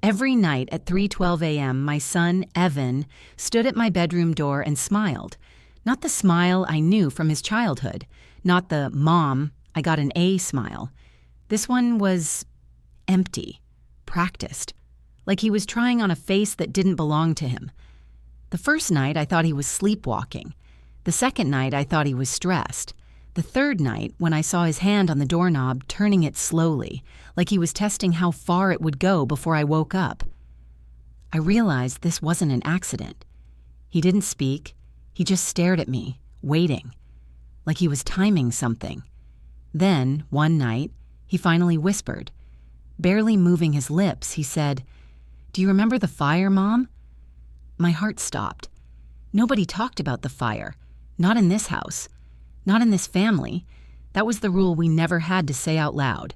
Every night at 3:12 a.m., my son, Evan, stood at my bedroom door and smiled. Not the smile I knew from his childhood. Not the "Mom, I got an A" smile. This one was empty, practiced, like he was trying on a face that didn't belong to him. The first night, I thought he was sleepwalking. The second night, I thought he was stressed. The third night, when I saw his hand on the doorknob, turning it slowly, like he was testing how far it would go before I woke up, I realized this wasn't an accident. He didn't speak. He just stared at me, waiting, like he was timing something. Then, one night, he finally whispered. Barely moving his lips, he said, "Do you remember the fire, Mom?" My heart stopped. Nobody talked about the fire. Not in this house. Not in this family. That was the rule we never had to say out loud.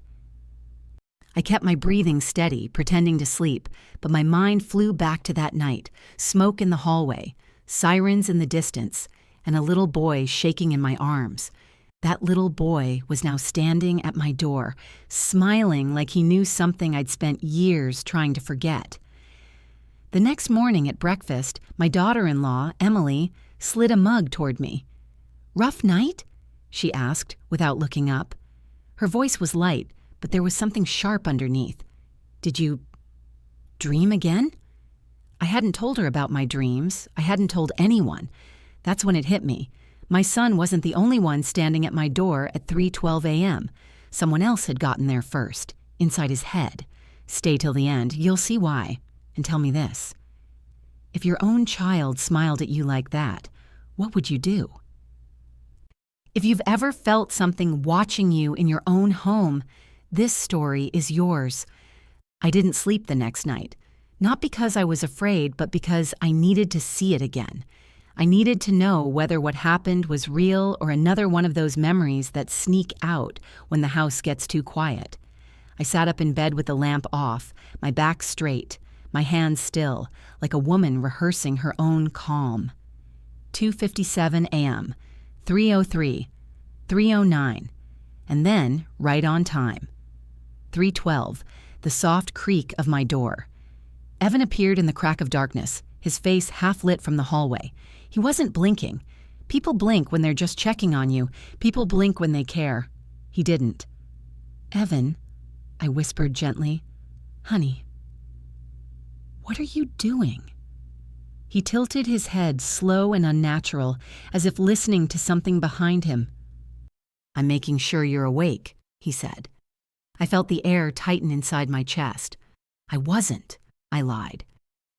I kept my breathing steady, pretending to sleep, but my mind flew back to that night, smoke in the hallway, sirens in the distance, and a little boy shaking in my arms. That little boy was now standing at my door, smiling like he knew something I'd spent years trying to forget. The next morning at breakfast, my daughter-in-law, Emily, slid a mug toward me. "Rough night?" she asked, without looking up. Her voice was light, but there was something sharp underneath. "Did you dream again?" I hadn't told her about my dreams. I hadn't told anyone. That's when it hit me. My son wasn't the only one standing at my door at 3:12 a.m. Someone else had gotten there first, inside his head. Stay till the end. You'll see why. And tell me this. If your own child smiled at you like that, what would you do? If you've ever felt something watching you in your own home, this story is yours. I didn't sleep the next night. Not because I was afraid, but because I needed to see it again. I needed to know whether what happened was real or another one of those memories that sneak out when the house gets too quiet. I sat up in bed with the lamp off, my back straight, my hands still, like a woman rehearsing her own calm. 2:57 a.m., 3:03, 3:09, and then, right on time. 3:12, the soft creak of my door. Evan appeared in the crack of darkness, his face half lit from the hallway. He wasn't blinking. People blink when they're just checking on you. People blink when they care. He didn't. "Evan," I whispered gently, "Honey, what are you doing?" He tilted his head slow and unnatural, as if listening to something behind him. "I'm making sure you're awake," he said. I felt the air tighten inside my chest. "I wasn't," I lied.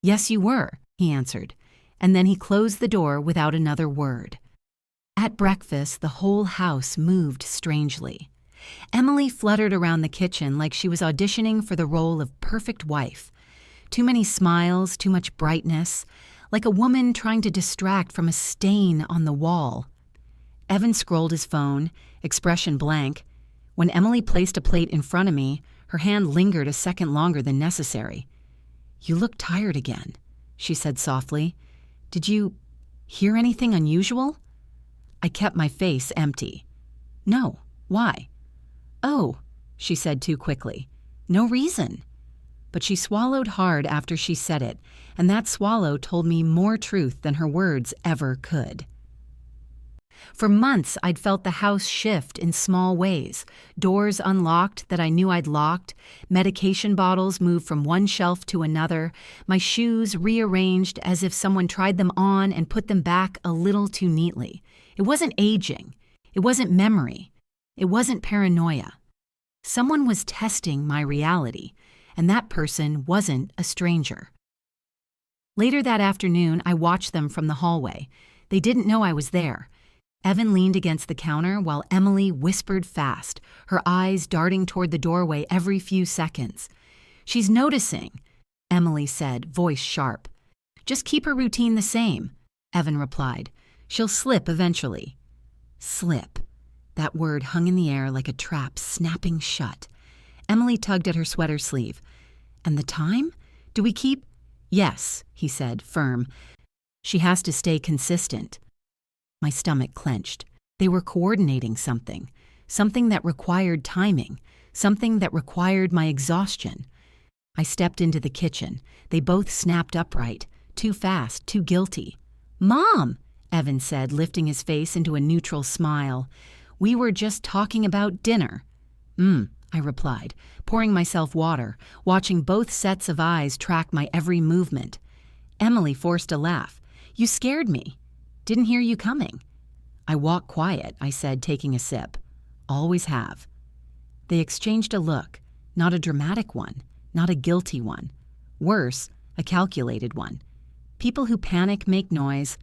"Yes, you were," he answered, and then he closed the door without another word. At breakfast, the whole house moved strangely. Emily fluttered around the kitchen like she was auditioning for the role of perfect wife. Too many smiles, too much brightness, like a woman trying to distract from a stain on the wall. Evan scrolled his phone, expression blank. When Emily placed a plate in front of me, her hand lingered a second longer than necessary. "You look tired again," she said softly. "Did you hear anything unusual?" I kept my face empty. "No. Why?" "Oh," she said too quickly. "No reason." But she swallowed hard after she said it, and that swallow told me more truth than her words ever could. For months, I'd felt the house shift in small ways. Doors unlocked that I knew I'd locked, medication bottles moved from one shelf to another, my shoes rearranged as if someone tried them on and put them back a little too neatly. It wasn't aging. It wasn't memory. It wasn't paranoia. Someone was testing my reality, and that person wasn't a stranger. Later that afternoon, I watched them from the hallway. They didn't know I was there. Evan leaned against the counter while Emily whispered fast, her eyes darting toward the doorway every few seconds. "She's noticing," Emily said, voice sharp. "Just keep her routine the same," Evan replied. "She'll slip eventually." Slip. That word hung in the air like a trap snapping shut. Emily tugged at her sweater sleeve. "And the time? Do we keep—" "Yes," he said, firm. "She has to stay consistent." My stomach clenched. They were coordinating something that required timing, something that required my exhaustion. I stepped into the kitchen. They both snapped upright. Too fast, too guilty. "Mom," Evan said, lifting his face into a neutral smile. "We were just talking about dinner." I replied, pouring myself water, watching both sets of eyes track my every movement. Emily forced a laugh. "You scared me. Didn't hear you coming." "I walk quiet," I said, taking a sip. "Always have." They exchanged a look, not a dramatic one, not a guilty one. Worse, a calculated one. People who panic make noise.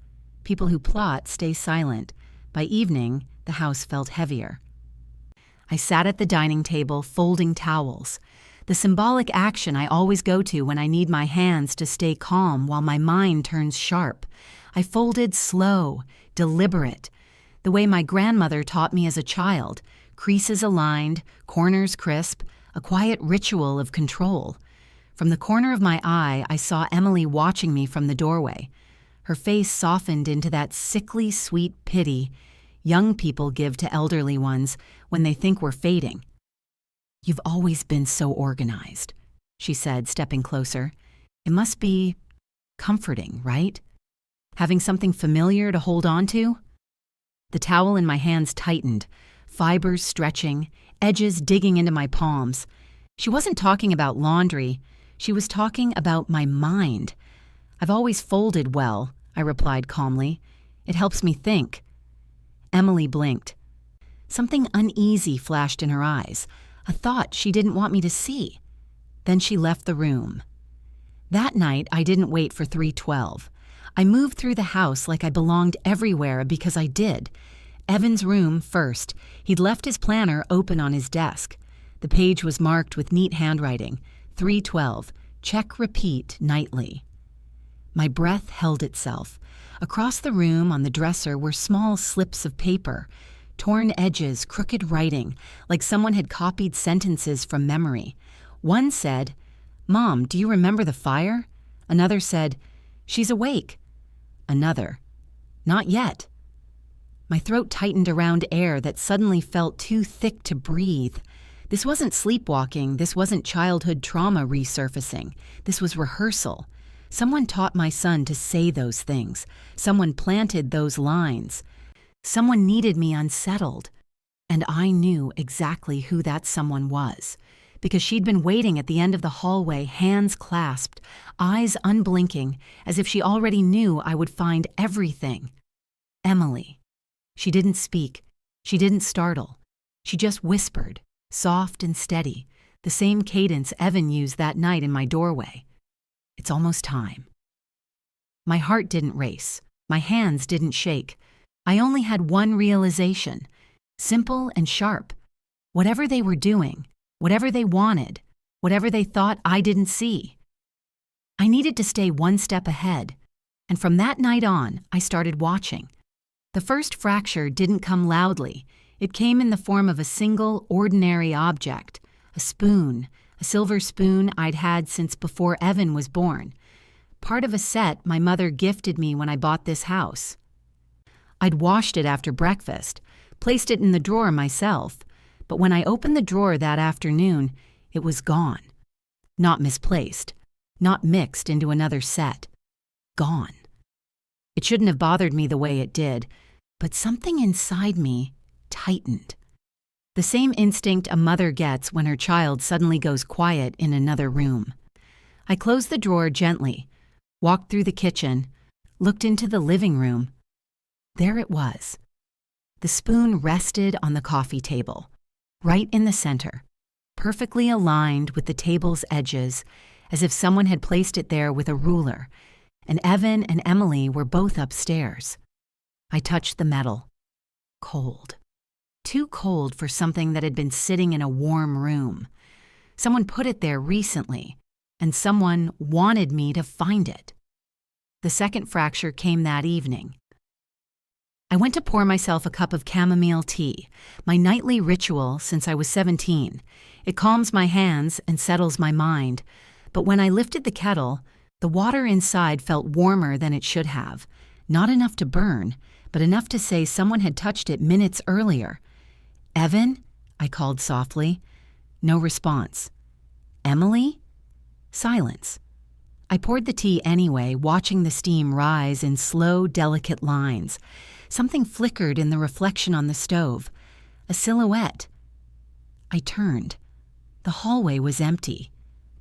People who plot stay silent. By evening, the house felt heavier. I sat at the dining table, folding towels. The symbolic action I always go to when I need my hands to stay calm while my mind turns sharp. I folded slow, deliberate, the way my grandmother taught me as a child, creases aligned, corners crisp, a quiet ritual of control. From the corner of my eye, I saw Emily watching me from the doorway. Her face softened into that sickly sweet pity young people give to elderly ones when they think we're fading. "You've always been so organized," she said, stepping closer. "It must be comforting, right? Having something familiar to hold on to?" The towel in my hands tightened, fibers stretching, edges digging into my palms. She wasn't talking about laundry. She was talking about my mind. "I've always folded well," I replied calmly. "It helps me think." Emily blinked. Something uneasy flashed in her eyes, a thought she didn't want me to see. Then she left the room. That night, I didn't wait for 3:12. I moved through the house like I belonged everywhere because I did. Evan's room first. He'd left his planner open on his desk. The page was marked with neat handwriting. 3:12. Check repeat nightly. My breath held itself. Across the room on the dresser were small slips of paper, torn edges, crooked writing, like someone had copied sentences from memory. One said, "Mom, do you remember the fire?" Another said, "She's awake." Another, "Not yet." My throat tightened around air that suddenly felt too thick to breathe. This wasn't sleepwalking. This wasn't childhood trauma resurfacing. This was rehearsal. Someone taught my son to say those things. Someone planted those lines. Someone needed me unsettled. And I knew exactly who that someone was, because she'd been waiting at the end of the hallway, hands clasped, eyes unblinking, as if she already knew I would find everything. Emily. She didn't speak. She didn't startle. She just whispered, soft and steady, the same cadence Evan used that night in my doorway. "It's almost time." My heart didn't race. My hands didn't shake. I only had one realization, simple and sharp. Whatever they were doing, whatever they wanted, whatever they thought I didn't see, I needed to stay one step ahead. And from that night on, I started watching. The first fracture didn't come loudly. It came in the form of a single, ordinary object, a spoon, a silver spoon I'd had since before Evan was born. Part of a set my mother gifted me when I bought this house. I'd washed it after breakfast, placed it in the drawer myself, but when I opened the drawer that afternoon, it was gone. Not misplaced, not mixed into another set. Gone. It shouldn't have bothered me the way it did, but something inside me tightened. The same instinct a mother gets when her child suddenly goes quiet in another room. I closed the drawer gently, walked through the kitchen, looked into the living room. There it was. The spoon rested on the coffee table, right in the center, perfectly aligned with the table's edges, as if someone had placed it there with a ruler, and Evan and Emily were both upstairs. I touched the metal. Cold. Too cold for something that had been sitting in a warm room. Someone put it there recently, and someone wanted me to find it. The second fracture came that evening. I went to pour myself a cup of chamomile tea, my nightly ritual since I was 17. It calms my hands and settles my mind, but when I lifted the kettle, the water inside felt warmer than it should have. Not enough to burn, but enough to say someone had touched it minutes earlier. "Evan?" I called softly. No response. "Emily?" Silence. I poured the tea anyway, watching the steam rise in slow, delicate lines. Something flickered in the reflection on the stove. A silhouette. I turned. The hallway was empty,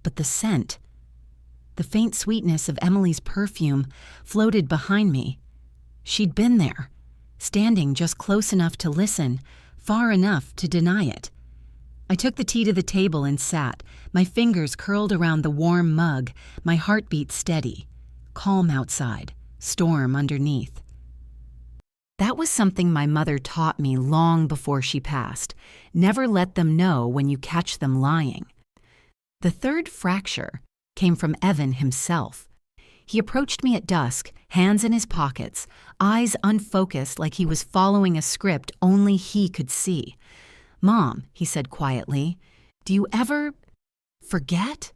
but the scent, the faint sweetness of Emily's perfume, floated behind me. She'd been there, standing just close enough to listen, far enough to deny it. I took the tea to the table and sat, my fingers curled around the warm mug, my heartbeat steady. Calm outside, storm underneath. That was something my mother taught me long before she passed. Never let them know when you catch them lying. The third fracture came from Evan himself. He approached me at dusk, hands in his pockets, eyes unfocused like he was following a script only he could see. "Mom," he said quietly, "do you ever forget?"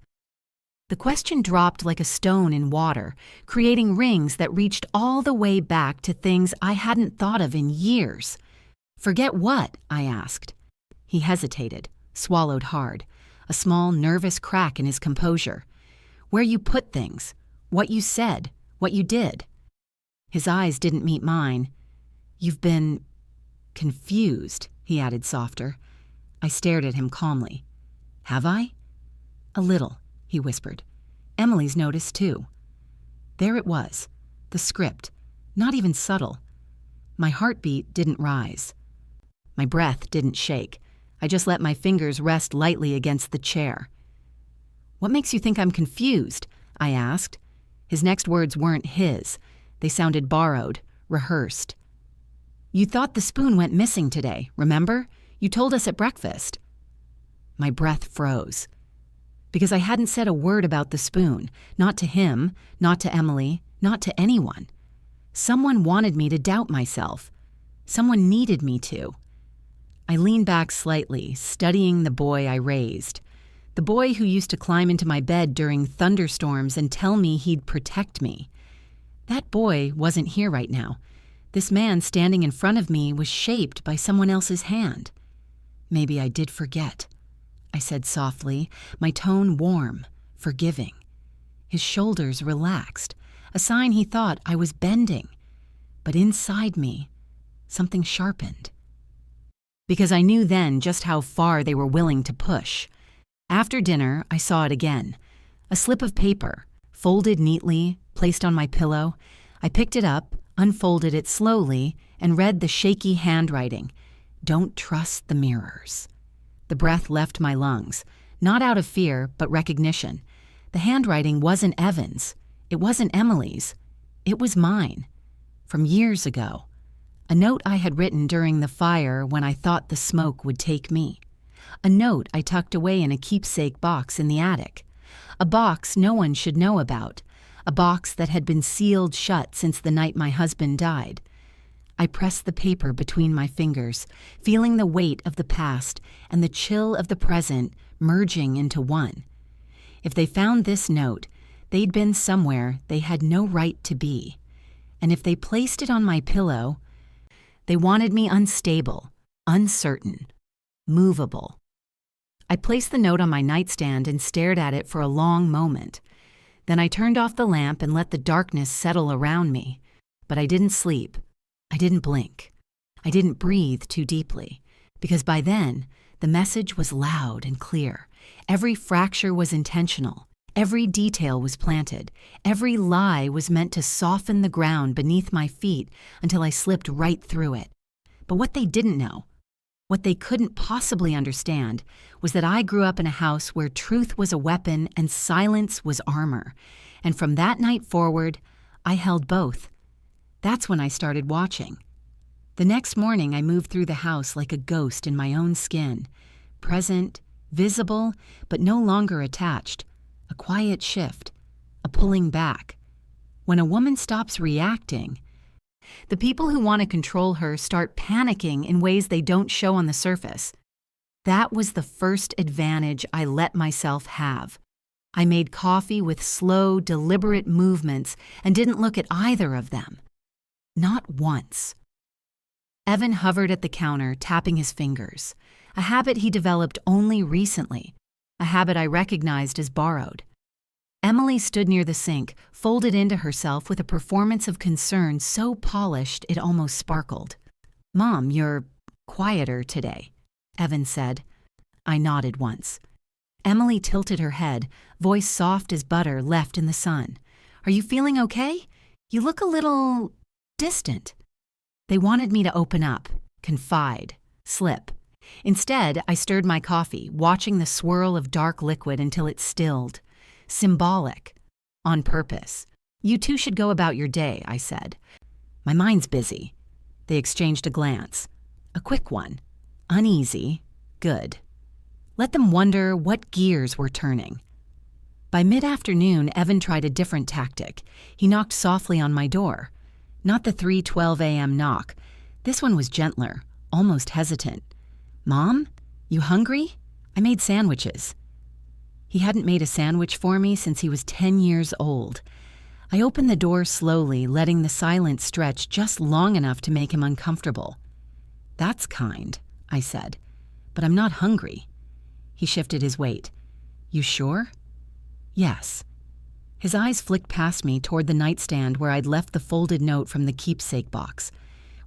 The question dropped like a stone in water, creating rings that reached all the way back to things I hadn't thought of in years. "Forget what?" I asked. He hesitated, swallowed hard, a small nervous crack in his composure. "Where you put things, what you said, what you did." His eyes didn't meet mine. "You've been confused," he added softer. I stared at him calmly. "Have I?" "A little," he whispered. "Emily's noticed too." There it was, the script, not even subtle. My heartbeat didn't rise. My breath didn't shake. I just let my fingers rest lightly against the chair. "What makes you think I'm confused?" I asked. His next words weren't his. They sounded borrowed, rehearsed. "You thought the spoon went missing today, remember? You told us at breakfast." My breath froze. Because I hadn't said a word about the spoon, not to him, not to Emily, not to anyone. Someone wanted me to doubt myself. Someone needed me to. I leaned back slightly, studying the boy I raised. The boy who used to climb into my bed during thunderstorms and tell me he'd protect me. That boy wasn't here right now. This man standing in front of me was shaped by someone else's hand. "Maybe I did forget," I said softly, my tone warm, forgiving. His shoulders relaxed, a sign he thought I was bending. But inside me, something sharpened. Because I knew then just how far they were willing to push. After dinner, I saw it again. A slip of paper, folded neatly, placed on my pillow. I picked it up, unfolded it slowly, and read the shaky handwriting. "Don't trust the mirrors." The breath left my lungs, not out of fear, but recognition. The handwriting wasn't Evan's. It wasn't Emily's. It was mine. From years ago. A note I had written during the fire when I thought the smoke would take me. A note I tucked away in a keepsake box in the attic. A box no one should know about. A box that had been sealed shut since the night my husband died. I pressed the paper between my fingers, feeling the weight of the past and the chill of the present merging into one. If they found this note, they'd been somewhere they had no right to be. And if they placed it on my pillow, they wanted me unstable, uncertain, movable. I placed the note on my nightstand and stared at it for a long moment. Then I turned off the lamp and let the darkness settle around me. But I didn't sleep. I didn't blink. I didn't breathe too deeply, because by then, the message was loud and clear. Every fracture was intentional. Every detail was planted. Every lie was meant to soften the ground beneath my feet until I slipped right through it. But what they didn't know, what they couldn't possibly understand, was that I grew up in a house where truth was a weapon and silence was armor. And from that night forward, I held both. That's when I started watching. The next morning, I moved through the house like a ghost in my own skin. Present, visible, but no longer attached. A quiet shift, a pulling back. When a woman stops reacting, the people who want to control her start panicking in ways they don't show on the surface. That was the first advantage I let myself have. I made coffee with slow, deliberate movements and didn't look at either of them. Not once. Evan hovered at the counter, tapping his fingers, a habit he developed only recently, a habit I recognized as borrowed. Emily stood near the sink, folded into herself with a performance of concern so polished it almost sparkled. "Mom, you're quieter today," Evan said. I nodded once. Emily tilted her head, voice soft as butter left in the sun. "Are you feeling okay? You look a little distant." They wanted me to open up, confide, slip. Instead, I stirred my coffee, watching the swirl of dark liquid until it stilled. Symbolic. On purpose. "You two should go about your day," I said. "My mind's busy." They exchanged a glance. A quick one. Uneasy. Good. Let them wonder what gears were turning. By mid-afternoon, Evan tried a different tactic. He knocked softly on my door. Not the 3:12 a.m. knock. This one was gentler, almost hesitant. "Mom, you hungry? I made sandwiches." He hadn't made a sandwich for me since he was 10 years old. I opened the door slowly, letting the silence stretch just long enough to make him uncomfortable. "That's kind," I said, "but I'm not hungry." He shifted his weight. "You sure?" "Yes." His eyes flicked past me toward the nightstand where I'd left the folded note from the keepsake box.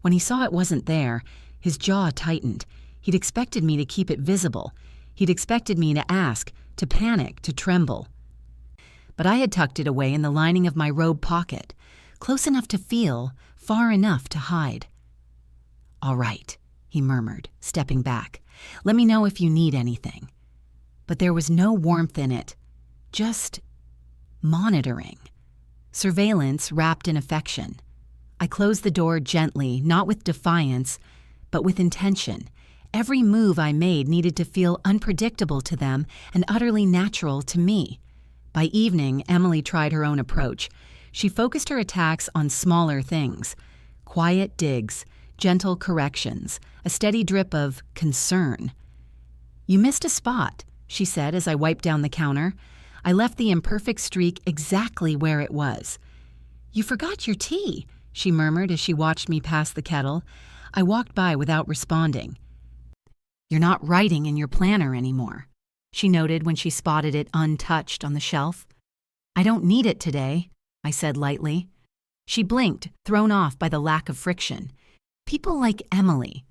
When he saw it wasn't there, his jaw tightened. He'd expected me to keep it visible. He'd expected me to ask, to panic, to tremble. But I had tucked it away in the lining of my robe pocket, close enough to feel, far enough to hide. "All right," he murmured, stepping back. "Let me know if you need anything." But there was no warmth in it, just monitoring. Surveillance wrapped in affection. I closed the door gently, not with defiance, but with intention. Every move I made needed to feel unpredictable to them and utterly natural to me. By evening, Emily tried her own approach. She focused her attacks on smaller things. Quiet digs, gentle corrections, a steady drip of concern. "You missed a spot," she said as I wiped down the counter. I left the imperfect streak exactly where it was. "You forgot your tea," she murmured as she watched me pass the kettle. I walked by without responding. "You're not writing in your planner anymore," she noted when she spotted it untouched on the shelf. "I don't need it today," I said lightly. She blinked, thrown off by the lack of friction. People like Emily,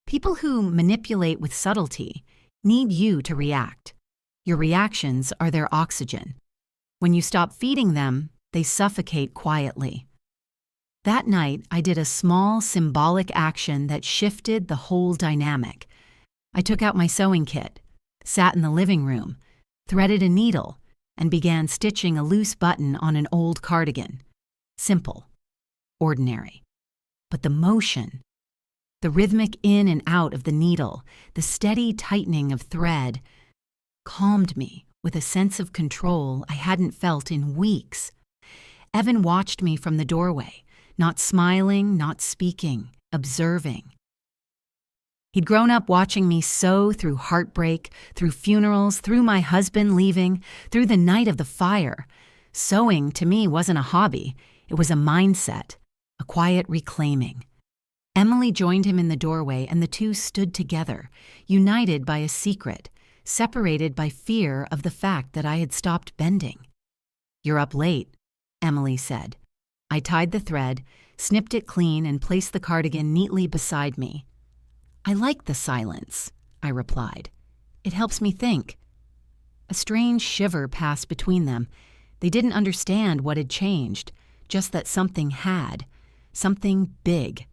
people who manipulate with subtlety, need you to react. Your reactions are their oxygen. When you stop feeding them, they suffocate quietly. That night, I did a small, symbolic action that shifted the whole dynamic. I took out my sewing kit, sat in the living room, threaded a needle, and began stitching a loose button on an old cardigan. Simple. Ordinary. But the motion, the rhythmic in and out of the needle, the steady tightening of thread, calmed me with a sense of control I hadn't felt in weeks. Evan watched me from the doorway, not smiling, not speaking, observing. He'd grown up watching me sew through heartbreak, through funerals, through my husband leaving, through the night of the fire. Sewing, to me, wasn't a hobby. It was a mindset, a quiet reclaiming. Emily joined him in the doorway, and the two stood together, united by a secret, separated by fear of the fact that I had stopped bending. "You're up late," Emily said. I tied the thread, snipped it clean, and placed the cardigan neatly beside me. "I like the silence," I replied. "It helps me think." A strange shiver passed between them. They didn't understand what had changed, just that something had, something big.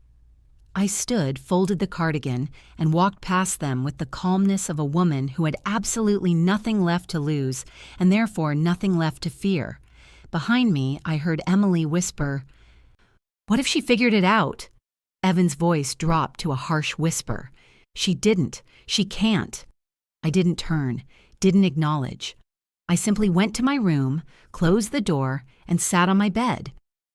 I stood, folded the cardigan, and walked past them with the calmness of a woman who had absolutely nothing left to lose and therefore nothing left to fear. Behind me, I heard Emily whisper, "What if she figured it out?" Evan's voice dropped to a harsh whisper. "She didn't. She can't." I didn't turn, didn't acknowledge. I simply went to my room, closed the door, and sat on my bed.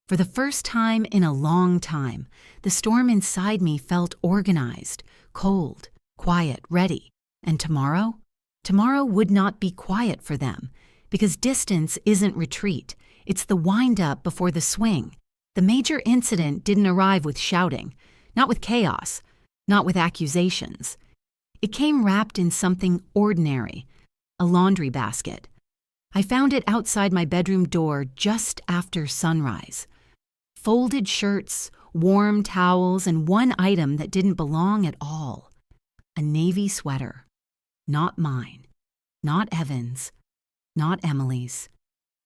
For the first time in a long time, the storm inside me felt organized, cold, quiet, ready. And tomorrow? Tomorrow would not be quiet for them, because distance isn't retreat. It's the wind-up before the swing. The major incident didn't arrive with shouting, not with chaos, not with accusations. It came wrapped in something ordinary, a laundry basket. I found it outside my bedroom door just after sunrise. Folded shirts, warm towels, and one item that didn't belong at all. A navy sweater. Not mine. Not Evan's. Not Emily's.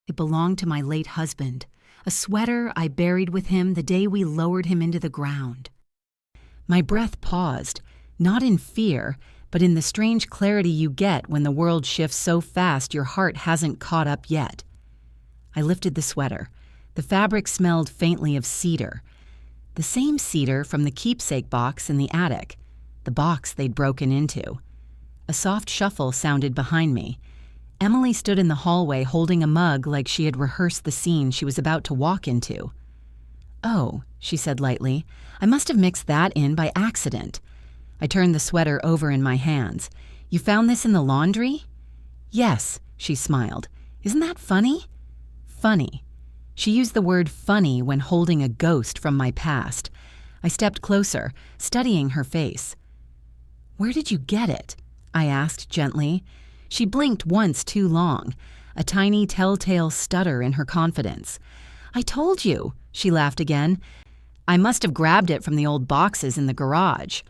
It belonged to my late husband, a sweater I buried with him the day we lowered him into the ground. My breath paused, not in fear, but in the strange clarity you get when the world shifts so fast your heart hasn't caught up yet. I lifted the sweater. The fabric smelled faintly of cedar. The same cedar from the keepsake box in the attic, the box they'd broken into. A soft shuffle sounded behind me. Emily stood in the hallway holding a mug like she had rehearsed the scene she was about to walk into. "Oh," she said lightly, "I must have mixed that in by accident." I turned the sweater over in my hands. "You found this in the laundry?" "Yes," she smiled. "Isn't that funny?" Funny. She used the word funny when holding a ghost from my past. I stepped closer, studying her face. "Where did you get it?" I asked gently. She blinked once too long, a tiny telltale stutter in her confidence. "I told you," she laughed again. "I must have grabbed it from the old boxes in the garage."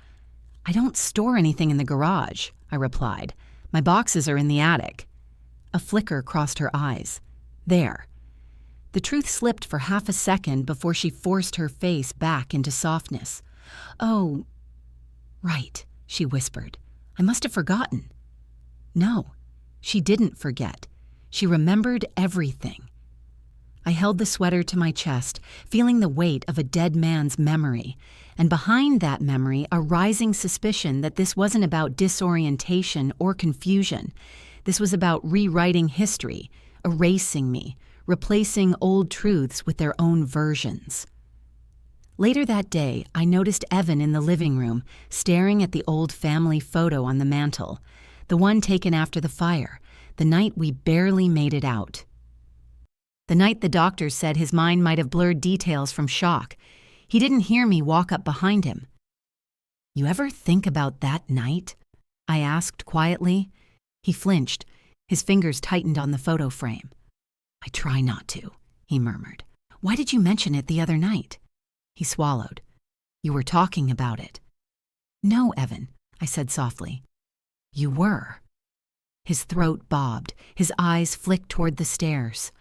"I don't store anything in the garage," I replied. "My boxes are in the attic." A flicker crossed her eyes. There. The truth slipped for half a second before she forced her face back into softness. "Oh, right," she whispered. "I must have forgotten." No, she didn't forget. She remembered everything. I held the sweater to my chest, feeling the weight of a dead man's memory, and behind that memory a rising suspicion that this wasn't about disorientation or confusion. This was about rewriting history, erasing me, replacing old truths with their own versions. Later that day, I noticed Evan in the living room, staring at the old family photo on the mantel, the one taken after the fire, the night we barely made it out. The night the doctor said his mind might have blurred details from shock. He didn't hear me walk up behind him. "You ever think about that night?" I asked quietly. He flinched. His fingers tightened on the photo frame. "I try not to," he murmured. "Why did you mention it the other night?" He swallowed. "You were talking about it." "No, Evan," I said softly. "You were." His throat bobbed. His eyes flicked toward the stairs.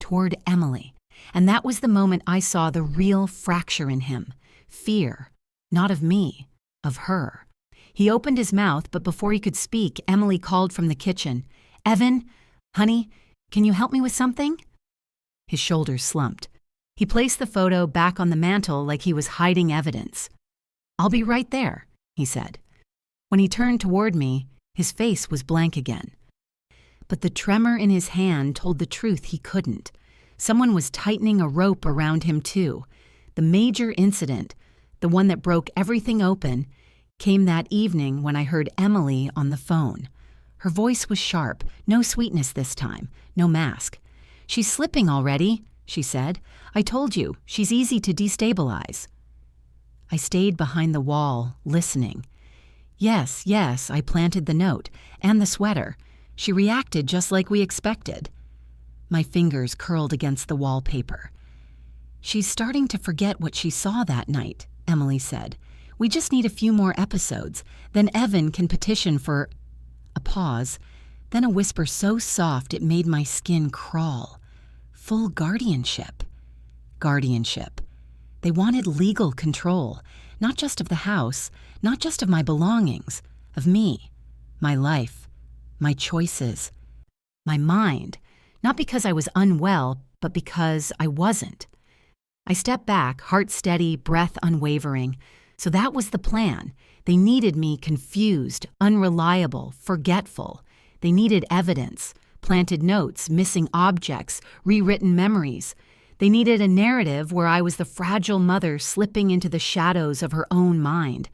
Toward Emily. And that was the moment I saw the real fracture in him. Fear. Not of me. Of her. He opened his mouth, but before he could speak, Emily called from the kitchen. "Evan, honey, can you help me with something?" His shoulders slumped. He placed the photo back on the mantel like he was hiding evidence. "I'll be right there," he said. When he turned toward me, his face was blank again. But the tremor in his hand told the truth he couldn't. Someone was tightening a rope around him too. The major incident, the one that broke everything open, came that evening when I heard Emily on the phone. Her voice was sharp, no sweetness this time, no mask. "She's slipping already," she said. "I told you, she's easy to destabilize." I stayed behind the wall, listening. Yes, I planted the note, and the sweater. She reacted just like we expected. My fingers curled against the wallpaper. "She's starting to forget what she saw that night," Emily said. "We just need a few more episodes. Then Evan can petition for—" A pause, then a whisper so soft it made my skin crawl. "Full guardianship." Guardianship. They wanted legal control, not just of the house, not just of my belongings, of me, my life, my choices, my mind, not because I was unwell, but because I wasn't. I stepped back, heart steady, breath unwavering. So that was the plan. They needed me confused, unreliable, forgetful. They needed evidence, planted notes, missing objects, rewritten memories. They needed a narrative where I was the fragile mother slipping into the shadows of her own mind.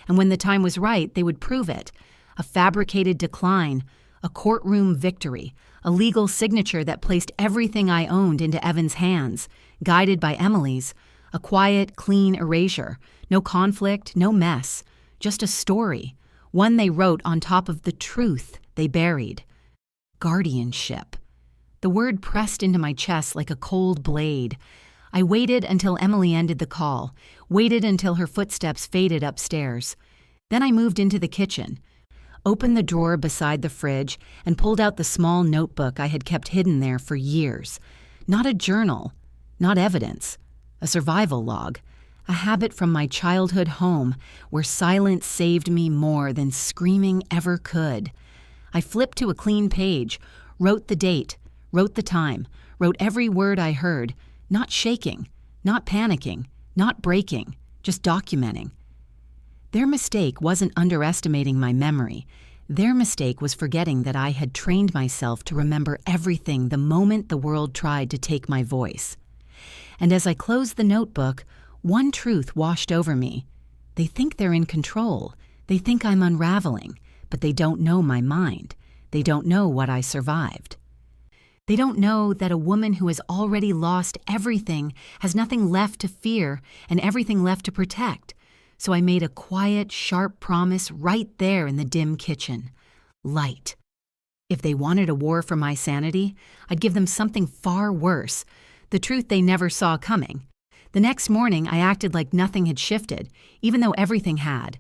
And when the time was right, they would prove it. A fabricated decline, a courtroom victory, a legal signature that placed everything I owned into Evan's hands, guided by Emily's, a quiet, clean erasure, no conflict, no mess, just a story, one they wrote on top of the truth they buried. Guardianship. The word pressed into my chest like a cold blade. I waited until Emily ended the call, waited until her footsteps faded upstairs. Then I moved into the kitchen, opened the drawer beside the fridge, and pulled out the small notebook I had kept hidden there for years. Not a journal, not evidence, a survival log, a habit from my childhood home where silence saved me more than screaming ever could. I flipped to a clean page, wrote the date, wrote the time, wrote every word I heard, not shaking, not panicking, not breaking, just documenting. Their mistake wasn't underestimating my memory. Their mistake was forgetting that I had trained myself to remember everything the moment the world tried to take my voice. And as I closed the notebook, one truth washed over me. They think they're in control. They think I'm unraveling, but they don't know my mind. They don't know what I survived. They don't know that a woman who has already lost everything has nothing left to fear and everything left to protect. So I made a quiet, sharp promise right there in the dim kitchen. Light. If they wanted a war for my sanity, I'd give them something far worse, the truth they never saw coming. The next morning, I acted like nothing had shifted, even though everything had.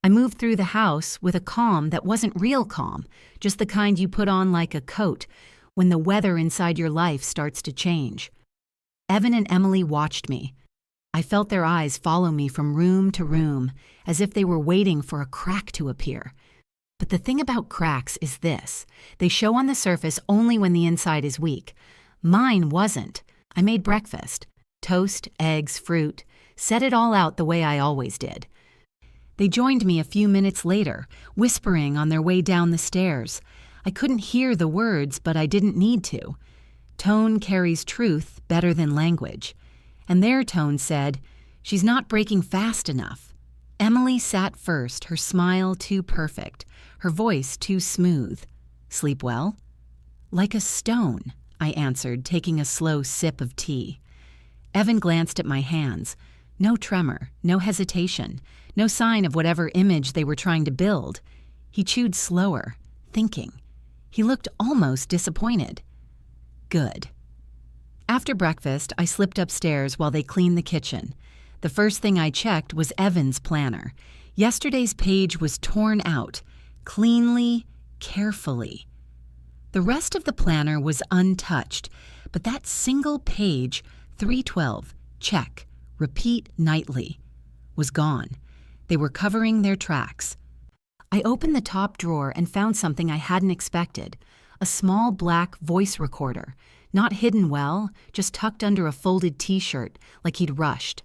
I moved through the house with a calm that wasn't real calm, just the kind you put on like a coat when the weather inside your life starts to change. Evan and Emily watched me. I felt their eyes follow me from room to room, as if they were waiting for a crack to appear. But the thing about cracks is this: they show on the surface only when the inside is weak. Mine wasn't. I made breakfast. Toast, eggs, fruit, set it all out the way I always did. They joined me a few minutes later, whispering on their way down the stairs. I couldn't hear the words, but I didn't need to. Tone carries truth better than language. And their tone said, "She's not breaking fast enough." Emily sat first, her smile too perfect, her voice too smooth. "Sleep well?" "Like a stone," I answered, taking a slow sip of tea. Evan glanced at my hands. No tremor, no hesitation, no sign of whatever image they were trying to build. He chewed slower, thinking. He looked almost disappointed. Good. After breakfast, I slipped upstairs while they cleaned the kitchen. The first thing I checked was Evan's planner. Yesterday's page was torn out, cleanly, carefully. The rest of the planner was untouched, but that single page, 312, check, repeat nightly, was gone. They were covering their tracks. I opened the top drawer and found something I hadn't expected, a small black voice recorder, not hidden well, just tucked under a folded t-shirt like he'd rushed.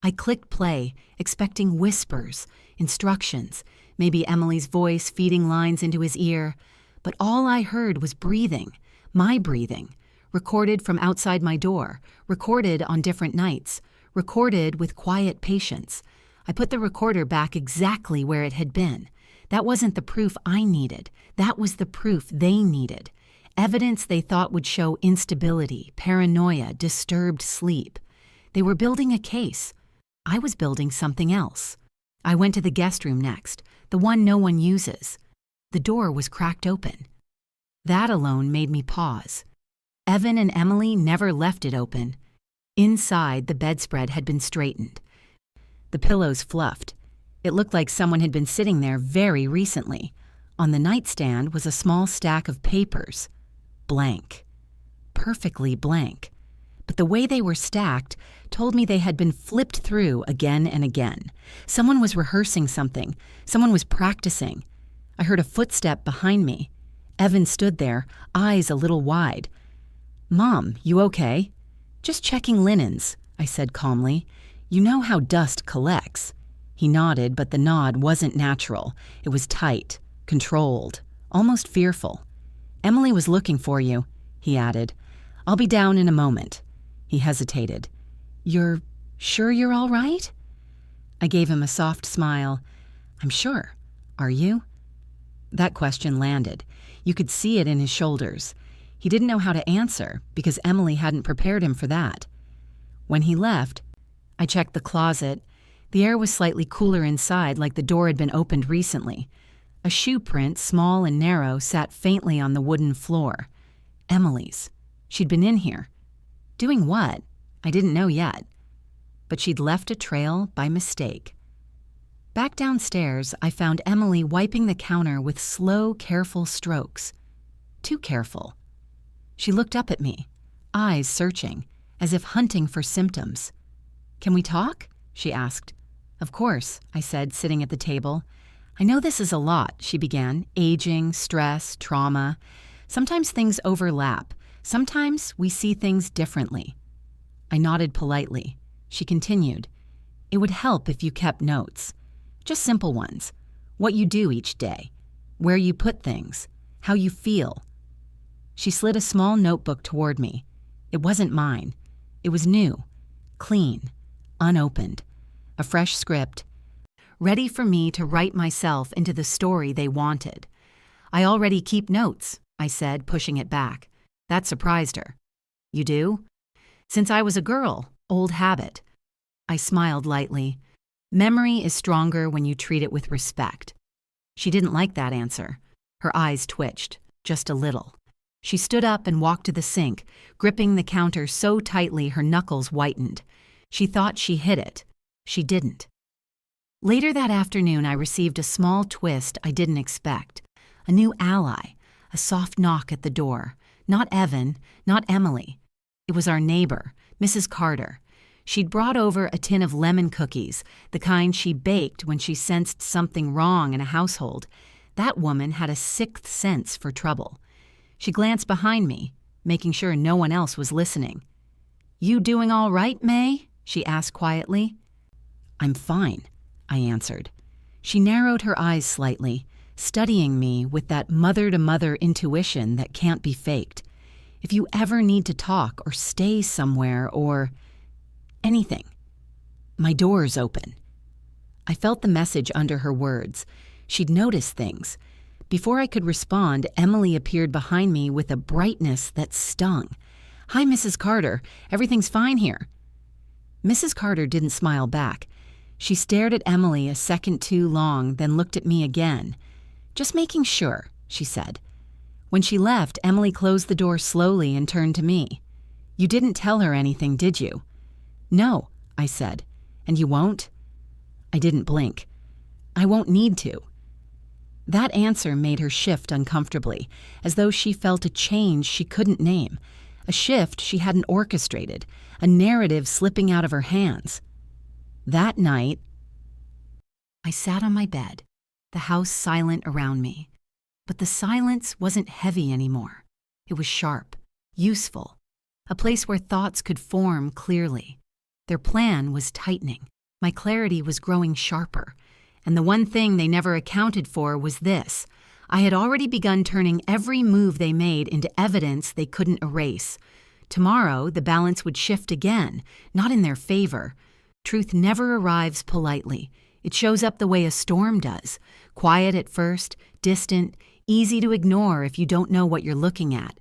I clicked play, expecting whispers, instructions, maybe Emily's voice feeding lines into his ear, but all I heard was breathing, my breathing, recorded from outside my door, recorded on different nights, recorded with quiet patience. I put the recorder back exactly where it had been. That wasn't the proof I needed. That was the proof they needed. Evidence they thought would show instability, paranoia, disturbed sleep. They were building a case. I was building something else. I went to the guest room next, the one no one uses. The door was cracked open. That alone made me pause. Evan and Emily never left it open. Inside, the bedspread had been straightened. The pillows fluffed. It looked like someone had been sitting there very recently. On the nightstand was a small stack of papers. Blank. Perfectly blank. But the way they were stacked told me they had been flipped through again and again. Someone was rehearsing something. Someone was practicing. I heard a footstep behind me. Evan stood there, eyes a little wide. "Mom, you okay?" "Just checking linens," I said calmly. "You know how dust collects." He nodded, but the nod wasn't natural. It was tight, controlled, almost fearful. "Emily was looking for you," he added. "I'll be down in a moment." He hesitated. "You're sure you're all right?" I gave him a soft smile. "I'm sure. Are you?" That question landed. You could see it in his shoulders. He didn't know how to answer because Emily hadn't prepared him for that. When he left, I checked the closet. The air was slightly cooler inside, like the door had been opened recently. A shoe print, small and narrow, sat faintly on the wooden floor. Emily's. She'd been in here. Doing what? I didn't know yet. But she'd left a trail by mistake. Back downstairs, I found Emily wiping the counter with slow, careful strokes. Too careful. She looked up at me, eyes searching, as if hunting for symptoms. "Can we talk?" she asked. "Of course," I said, sitting at the table. "I know this is a lot," she began. "Aging, stress, trauma. Sometimes things overlap. Sometimes we see things differently." I nodded politely. She continued. "It would help if you kept notes. Just simple ones. What you do each day. Where you put things. How you feel." She slid a small notebook toward me. It wasn't mine. It was new, clean, unopened. A fresh script, ready for me to write myself into the story they wanted. "I already keep notes," I said, pushing it back. That surprised her. "You do?" "Since I was a girl, old habit." I smiled lightly. Memory is stronger when you treat it with respect. She didn't like that answer. Her eyes twitched, just a little. She stood up and walked to the sink, gripping the counter so tightly her knuckles whitened. She thought she hit it. She didn't. Later that afternoon, I received a small twist I didn't expect. A new ally, a soft knock at the door. Not Evan, not Emily. It was our neighbor, Mrs. Carter. She'd brought over a tin of lemon cookies, the kind she baked when she sensed something wrong in a household. That woman had a sixth sense for trouble. She glanced behind me, making sure no one else was listening. "You doing all right, May?" she asked quietly. "I'm fine," I answered. She narrowed her eyes slightly, studying me with that mother-to-mother intuition that can't be faked. If you ever need to talk or stay somewhere or anything, my door's open. I felt the message under her words. She'd noticed things. Before I could respond, Emily appeared behind me with a brightness that stung. "Hi, Mrs. Carter. Everything's fine here." Mrs. Carter didn't smile back. She stared at Emily a second too long, then looked at me again. "Just making sure," she said. When she left, Emily closed the door slowly and turned to me. "You didn't tell her anything, did you?" "No," I said. "And you won't?" I didn't blink. "I won't need to." That answer made her shift uncomfortably, as though she felt a change she couldn't name, a shift she hadn't orchestrated, a narrative slipping out of her hands. That night, I sat on my bed, the house silent around me. But the silence wasn't heavy anymore. It was sharp, useful, a place where thoughts could form clearly. Their plan was tightening. My clarity was growing sharper. And the one thing they never accounted for was this. I had already begun turning every move they made into evidence they couldn't erase. Tomorrow, the balance would shift again, not in their favor. Truth never arrives politely. It shows up the way a storm does. Quiet at first, distant, easy to ignore if you don't know what you're looking at.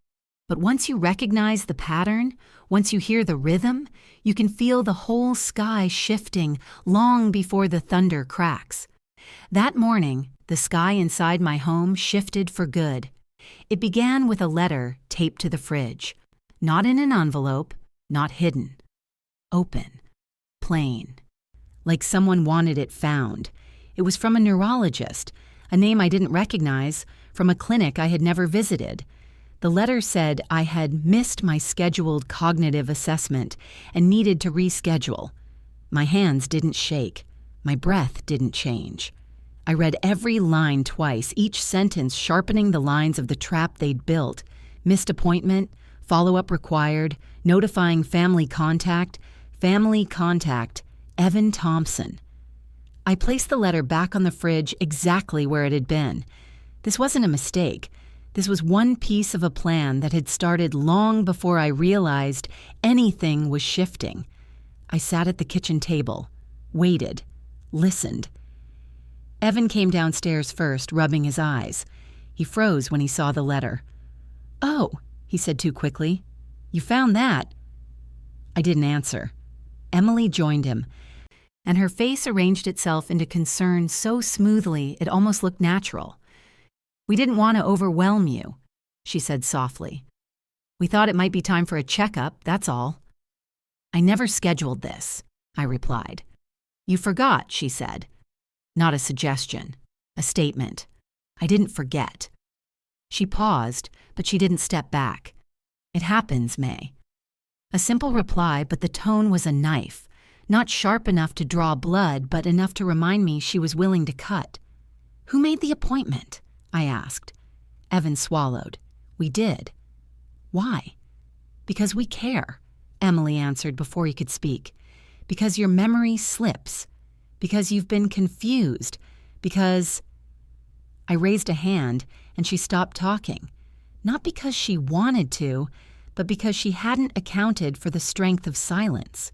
But once you recognize the pattern, once you hear the rhythm, you can feel the whole sky shifting long before the thunder cracks. That morning, the sky inside my home shifted for good. It began with a letter taped to the fridge. Not in an envelope, not hidden. Open. Plain. Like someone wanted it found. It was from a neurologist, a name I didn't recognize, from a clinic I had never visited. The letter said I had missed my scheduled cognitive assessment and needed to reschedule. My hands didn't shake. My breath didn't change. I read every line twice, each sentence sharpening the lines of the trap they'd built. Missed appointment, follow-up required, notifying family contact, Evan Thompson. I placed the letter back on the fridge exactly where it had been. This wasn't a mistake. This was one piece of a plan that had started long before I realized anything was shifting. I sat at the kitchen table, waited, listened. Evan came downstairs first, rubbing his eyes. He froze when he saw the letter. "Oh," he said too quickly. "You found that?" I didn't answer. Emily joined him, and her face arranged itself into concern so smoothly it almost looked natural. "We didn't want to overwhelm you," she said softly. We thought it might be time for a checkup, that's all. I never scheduled this, I replied. You forgot, she said. Not a suggestion, a statement. I didn't forget. She paused, but she didn't step back. It happens, May. A simple reply, but the tone was a knife, not sharp enough to draw blood, but enough to remind me she was willing to cut. Who made the appointment? I asked. Evan swallowed. We did. Why? Because we care, Emily answered before he could speak. Because your memory slips. Because you've been confused. Because... I raised a hand, and she stopped talking. Not because she wanted to, but because she hadn't accounted for the strength of silence.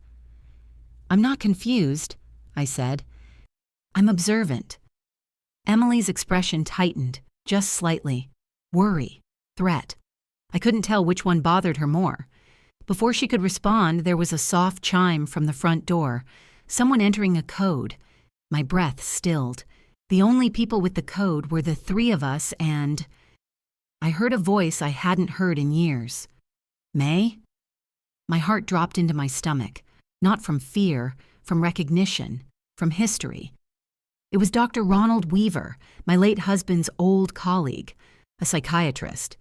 I'm not confused, I said. I'm observant. Emily's expression tightened, just slightly. Worry, threat. I couldn't tell which one bothered her more. Before she could respond, there was a soft chime from the front door, someone entering a code. My breath stilled. The only people with the code were the three of us, and... I heard a voice I hadn't heard in years. May? My heart dropped into my stomach, not from fear, from recognition, from history. It was Dr. Ronald Weaver, my late husband's old colleague, a psychiatrist,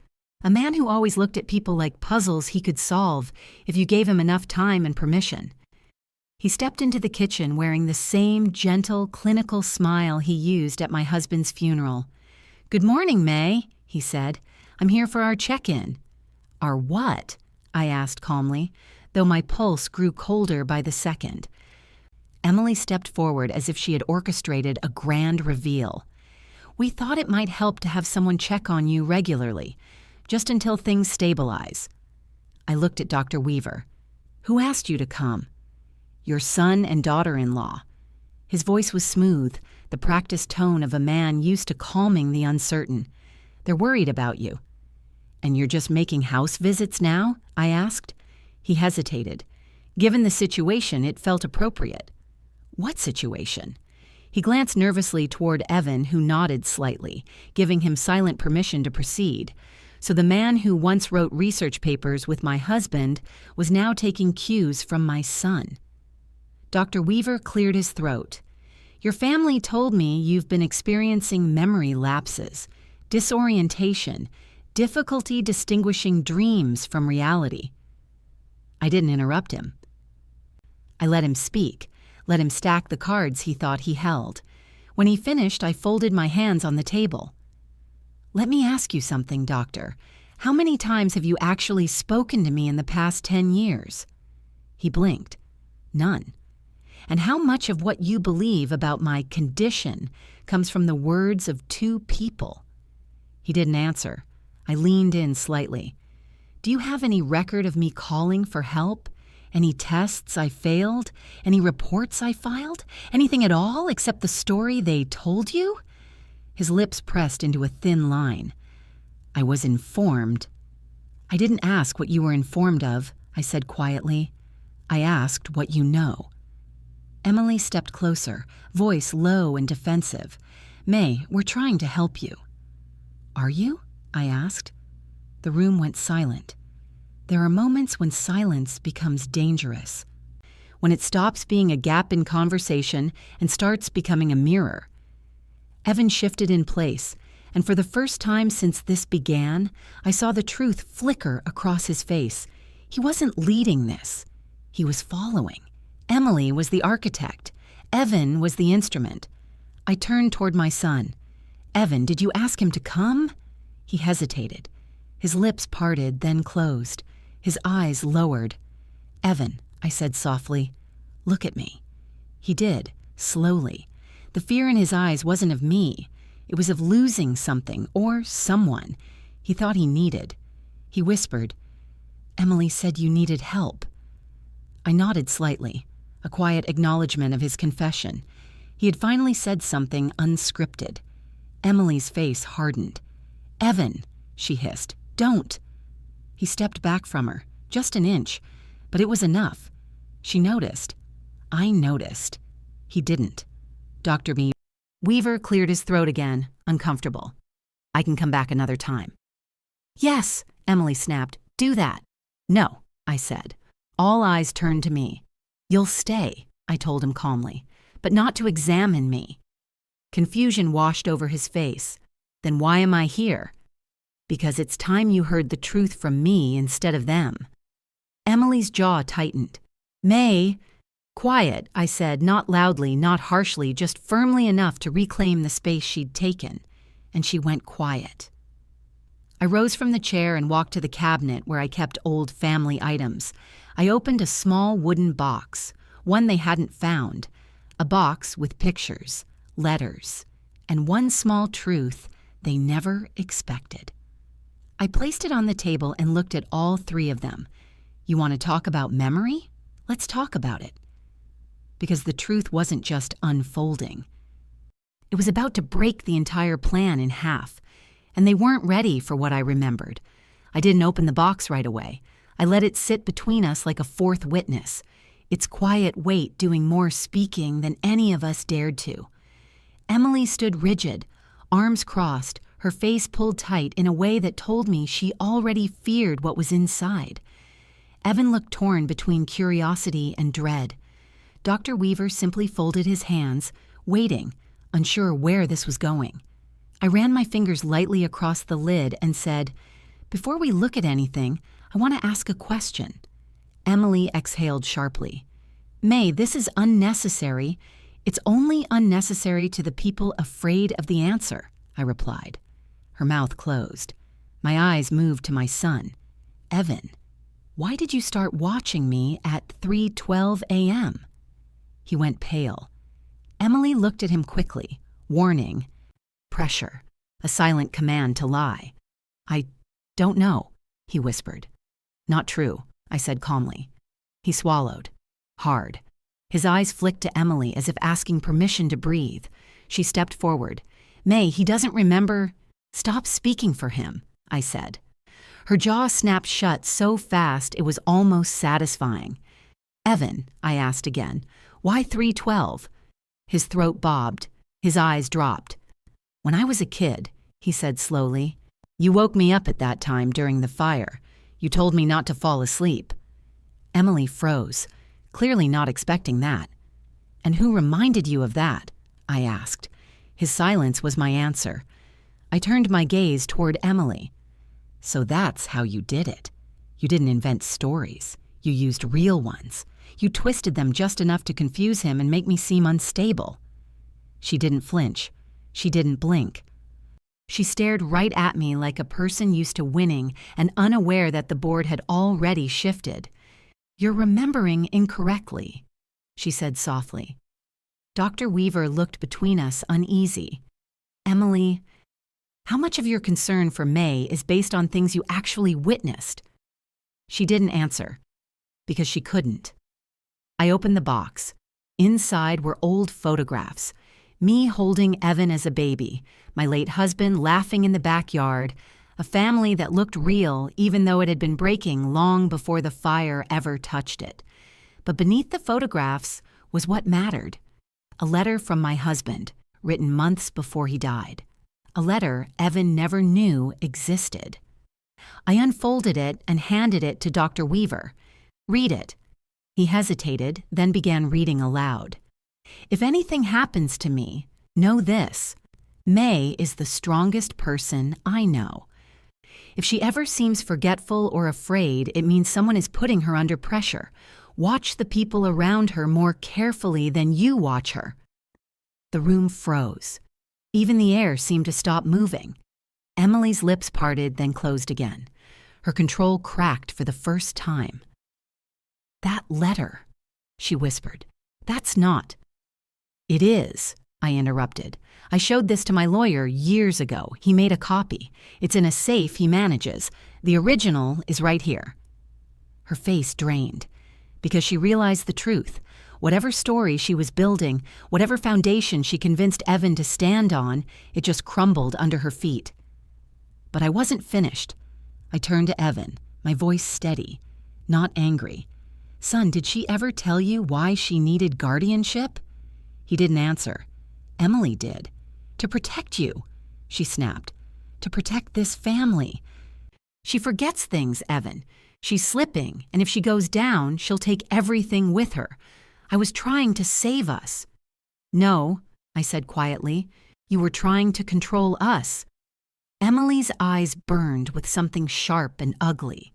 a man who always looked at people like puzzles he could solve if you gave him enough time and permission. He stepped into the kitchen wearing the same gentle, clinical smile he used at my husband's funeral. Good morning, May, he said. I'm here for our check-in. Our what? I asked calmly, though my pulse grew colder by the second. Emily stepped forward as if she had orchestrated a grand reveal. We thought it might help to have someone check on you regularly, just until things stabilize. I looked at Dr. Weaver. Who asked you to come? Your son and daughter-in-law. His voice was smooth, the practiced tone of a man used to calming the uncertain. They're worried about you. And you're just making house visits now? I asked. He hesitated. Given the situation, it felt appropriate. What situation? He glanced nervously toward Evan, who nodded slightly, giving him silent permission to proceed. So the man who once wrote research papers with my husband was now taking cues from my son. Dr. Weaver cleared his throat. Your family told me you've been experiencing memory lapses, disorientation, difficulty distinguishing dreams from reality. I didn't interrupt him. I let him speak, let him stack the cards he thought he held. When he finished, I folded my hands on the table. Let me ask you something, Doctor. How many times have you actually spoken to me in the past 10 years? He blinked. None. And how much of what you believe about my condition comes from the words of two people? He didn't answer. I leaned in slightly. Do you have any record of me calling for help? Any tests I failed? Any reports I filed? Anything at all except the story they told you? His lips pressed into a thin line. I was informed. I didn't ask what you were informed of, I said quietly. I asked what you know. Emily stepped closer, voice low and defensive. May, we're trying to help you. Are you? I asked. The room went silent. There are moments when silence becomes dangerous, when it stops being a gap in conversation and starts becoming a mirror. Evan shifted in place, and for the first time since this began, I saw the truth flicker across his face. He wasn't leading this. He was following. Emily was the architect. Evan was the instrument. I turned toward my son. Evan, did you ask him to come? He hesitated. His lips parted, then closed. His eyes lowered. Evan, I said softly, look at me. He did, slowly. The fear in his eyes wasn't of me. It was of losing something or someone he thought he needed. He whispered, Emily said you needed help. I nodded slightly, a quiet acknowledgement of his confession. He had finally said something unscripted. Emily's face hardened. Evan, she hissed, don't. He stepped back from her, just an inch, but it was enough. She noticed. I noticed. He didn't. Dr. Weaver cleared his throat again, uncomfortable. I can come back another time. Yes, Emily snapped. Do that." "No," I said. All eyes turned to me. "You'll stay," I told him calmly, "but not to examine me." Confusion washed over his face. "Then why am I here?" "Because it's time you heard the truth from me instead of them." Emily's jaw tightened. "May—" "Quiet," I said, not loudly, not harshly, just firmly enough to reclaim the space she'd taken. And she went quiet. I rose from the chair and walked to the cabinet where I kept old family items. I opened a small wooden box, one they hadn't found, a box with pictures, letters, and one small truth they never expected. I placed it on the table and looked at all three of them. "You want to talk about memory? Let's talk about it." Because the truth wasn't just unfolding. It was about to break the entire plan in half, and they weren't ready for what I remembered. I didn't open the box right away. I let it sit between us like a fourth witness, its quiet weight doing more speaking than any of us dared to. Emily stood rigid, arms crossed, her face pulled tight in a way that told me she already feared what was inside. Evan looked torn between curiosity and dread. Dr. Weaver simply folded his hands, waiting, unsure where this was going. I ran my fingers lightly across the lid and said, "Before we look at anything, I want to ask a question." Emily exhaled sharply. "May, this is unnecessary. It's only unnecessary to the people afraid of the answer," I replied. Her mouth closed. My eyes moved to my son. "Evan, why did you start watching me at 3:12 a.m.? He went pale. Emily looked at him quickly, warning. Pressure, a silent command to lie. "I don't know," he whispered. "Not true," I said calmly. He swallowed, hard. His eyes flicked to Emily as if asking permission to breathe. She stepped forward. "May, he doesn't remember—" "Stop speaking for him," I said. Her jaw snapped shut so fast it was almost satisfying. "Evan," I asked again, "why 3:12? His throat bobbed. His eyes dropped. "When I was a kid," he said slowly, "you woke me up at that time during the fire. You told me not to fall asleep." Emily froze, clearly not expecting that. "And who reminded you of that?" I asked. His silence was my answer. I turned my gaze toward Emily. "So that's how you did it. You didn't invent stories. You used real ones. You twisted them just enough to confuse him and make me seem unstable." She didn't flinch. She didn't blink. She stared right at me like a person used to winning and unaware that the board had already shifted. "You're remembering incorrectly," she said softly. Dr. Weaver looked between us uneasy. "Emily, how much of your concern for May is based on things you actually witnessed?" She didn't answer, because she couldn't. I opened the box. Inside were old photographs. Me holding Evan as a baby, my late husband laughing in the backyard, a family that looked real even though it had been breaking long before the fire ever touched it. But beneath the photographs was what mattered. A letter from my husband, written months before he died. A letter Evan never knew existed. I unfolded it and handed it to Dr. Weaver. "Read it." He hesitated, then began reading aloud. "If anything happens to me, know this. May is the strongest person I know. If she ever seems forgetful or afraid, it means someone is putting her under pressure. Watch the people around her more carefully than you watch her." The room froze. Even the air seemed to stop moving. Emily's lips parted, then closed again. Her control cracked for the first time. "That letter," she whispered. "That's not—" "It is," I interrupted. "I showed this to my lawyer years ago. He made a copy. It's in a safe he manages. The original is right here." Her face drained, because she realized the truth. Whatever story she was building, whatever foundation she convinced Evan to stand on, it just crumbled under her feet. But I wasn't finished. I turned to Evan, my voice steady, not angry. "Son, did she ever tell you why she needed guardianship?" He didn't answer. "Emily did. To protect you," she snapped. "To protect this family. She forgets things, Evan. She's slipping, and if she goes down, she'll take everything with her. I was trying to save us." "No," I said quietly. "You were trying to control us." Emily's eyes burned with something sharp and ugly.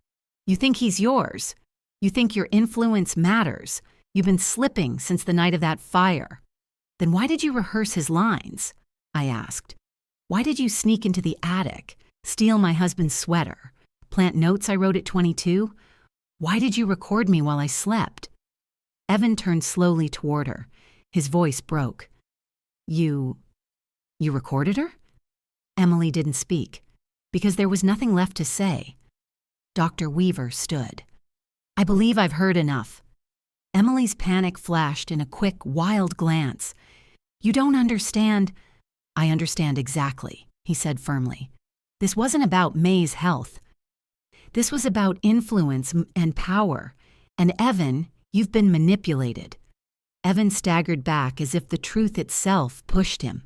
"You think he's yours. You think your influence matters. You've been slipping since the night of that fire. Then why did you rehearse his lines?" I asked. "Why did you sneak into the attic, steal my husband's sweater, plant notes I wrote at 22? Why did you record me while I slept?" Evan turned slowly toward her. His voice broke. You recorded her?" Emily didn't speak, because there was nothing left to say. Dr. Weaver stood. "I believe I've heard enough." Emily's panic flashed in a quick, wild glance. "You don't understand." "I understand exactly," he said firmly. "This wasn't about May's health. This was about influence and power. And Evan, you've been manipulated." Evan staggered back as if the truth itself pushed him.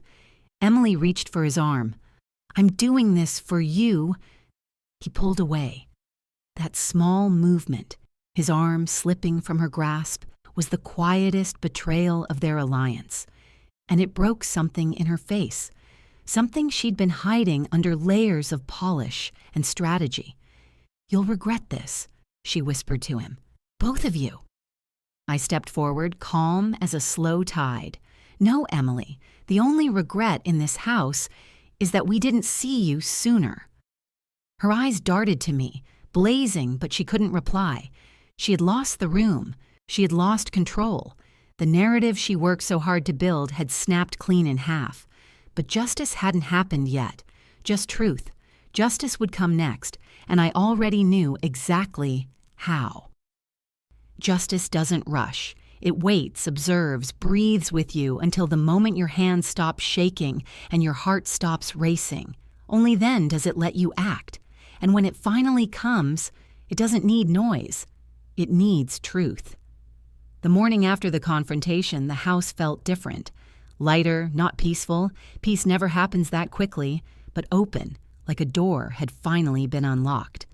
Emily reached for his arm. "I'm doing this for you." He pulled away. That small movement, his arm slipping from her grasp, was the quietest betrayal of their alliance. And it broke something in her face, something she'd been hiding under layers of polish and strategy. "You'll regret this," she whispered to him. "Both of you." I stepped forward, calm as a slow tide. "No, Emily, the only regret in this house is that we didn't see you sooner." Her eyes darted to me, blazing, but she couldn't reply. She had lost the room. She had lost control. The narrative she worked so hard to build had snapped clean in half. But justice hadn't happened yet. Just truth. Justice would come next, and I already knew exactly how. Justice doesn't rush. It waits, observes, breathes with you until the moment your hands stop shaking and your heart stops racing. Only then does it let you act. And when it finally comes, it doesn't need noise. It needs truth. The morning after the confrontation, the house felt different. Lighter, not peaceful. Peace never happens that quickly, but open, like a door had finally been unlocked.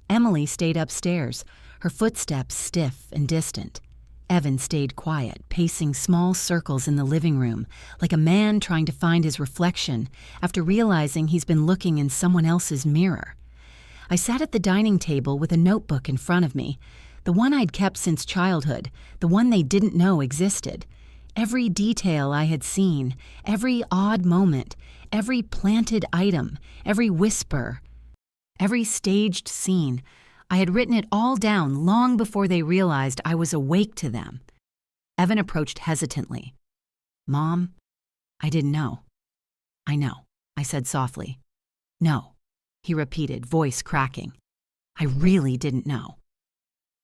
Emily stayed upstairs, her footsteps stiff and distant. Evan stayed quiet, pacing small circles in the living room, like a man trying to find his reflection after realizing he's been looking in someone else's mirror. I sat at the dining table with a notebook in front of me, the one I'd kept since childhood, the one they didn't know existed. Every detail I had seen, every odd moment, every planted item, every whisper, every staged scene, I had written it all down long before they realized I was awake to them. Evan approached hesitantly. "Mom, I didn't know." "I know," I said softly. "No," he repeated, voice cracking. "I really didn't know."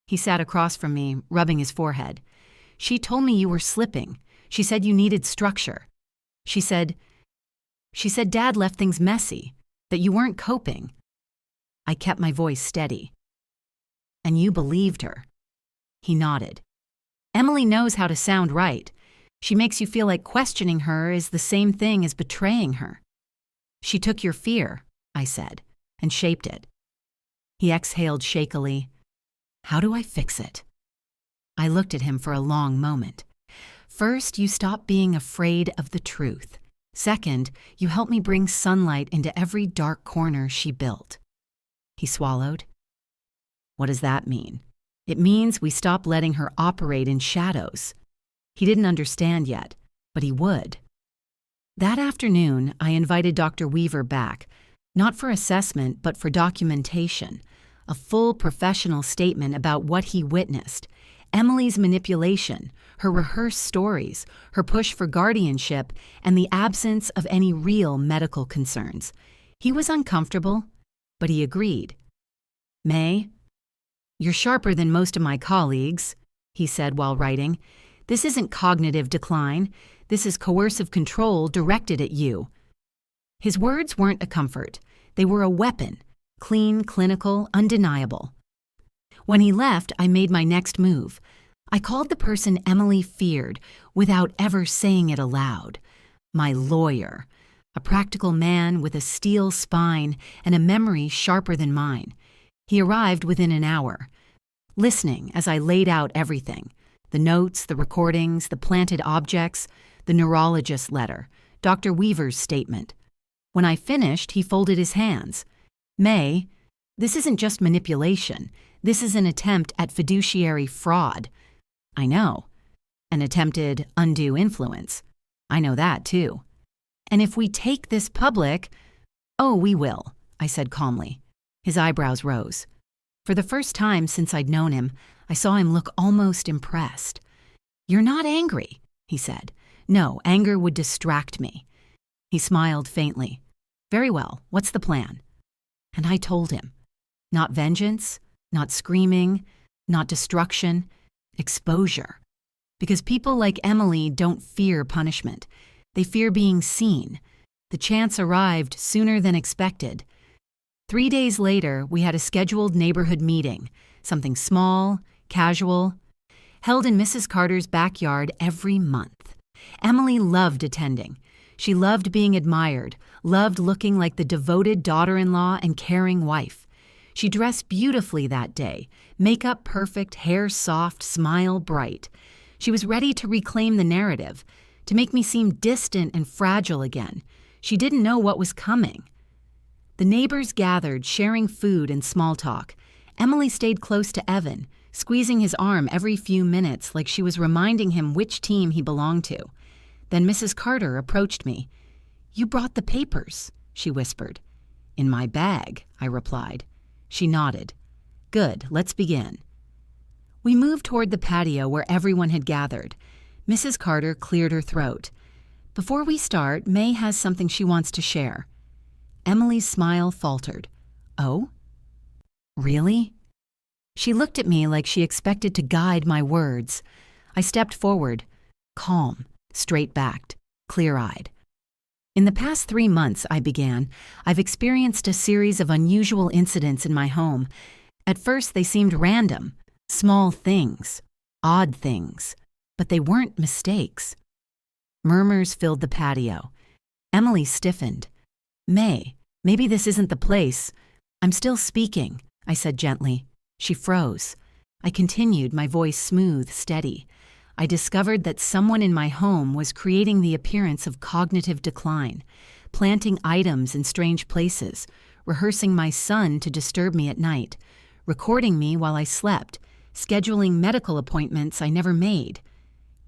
He sat across from me, rubbing his forehead. "She told me you were slipping. She said you needed structure. She said Dad left things messy, that you weren't coping." I kept my voice steady. "And you believed her." He nodded. "Emily knows how to sound right. She makes you feel like questioning her is the same thing as betraying her." "She took your fear," I said, "and shaped it." He exhaled shakily. "How do I fix it?" I looked at him for a long moment. "First, you stop being afraid of the truth. Second, you help me bring sunlight into every dark corner she built." He swallowed. "What does that mean?" "It means we stop letting her operate in shadows." He didn't understand yet, but he would. That afternoon, I invited Dr. Weaver back, not for assessment, but for documentation, a full professional statement about what he witnessed, Emily's manipulation, her rehearsed stories, her push for guardianship, and the absence of any real medical concerns. He was uncomfortable, but he agreed. "May, you're sharper than most of my colleagues," he said while writing. "This isn't cognitive decline. This is coercive control directed at you." His words weren't a comfort. They were a weapon, clean, clinical, undeniable. When he left, I made my next move. I called the person Emily feared without ever saying it aloud. My lawyer, a practical man with a steel spine and a memory sharper than mine. He arrived within an hour, listening as I laid out everything: the notes, the recordings, the planted objects, the neurologist's letter, Dr. Weaver's statement. When I finished, he folded his hands. "May, this isn't just manipulation. This is an attempt at fiduciary fraud." "I know." "An attempted undue influence." "I know that, too." "And if we take this public—" "Oh, we will," I said calmly. His eyebrows rose. For the first time since I'd known him, I saw him look almost impressed. "You're not angry," he said. "No, anger would distract me." He smiled faintly. "Very well, what's the plan?" And I told him. Not vengeance, not screaming, not destruction, exposure. Because people like Emily don't fear punishment. They fear being seen. The chance arrived sooner than expected. 3 days later, we had a scheduled neighborhood meeting, something small, casual, held in Mrs. Carter's backyard every month. Emily loved attending. She loved being admired, loved looking like the devoted daughter-in-law and caring wife. She dressed beautifully that day, makeup perfect, hair soft, smile bright. She was ready to reclaim the narrative, to make me seem distant and fragile again. She didn't know what was coming. The neighbors gathered, sharing food and small talk. Emily stayed close to Evan, squeezing his arm every few minutes like she was reminding him which team he belonged to. Then Mrs. Carter approached me. "You brought the papers," she whispered. "In my bag," I replied. She nodded. "Good, let's begin." We moved toward the patio where everyone had gathered. Mrs. Carter cleared her throat. "Before we start, May has something she wants to share." Emily's smile faltered. "Oh? Really?" She looked at me like she expected to guide my words. I stepped forward, calm, straight-backed, clear-eyed. "In the past 3 months," I began, "I've experienced a series of unusual incidents in my home. At first, they seemed random, small things, odd things, but they weren't mistakes." Murmurs filled the patio. Emily stiffened. "May, maybe this isn't the place." "I'm still speaking," I said gently. She froze. I continued, my voice smooth, steady. I discovered that someone in my home was creating the appearance of cognitive decline, planting items in strange places, rehearsing my son to disturb me at night, recording me while I slept, scheduling medical appointments I never made.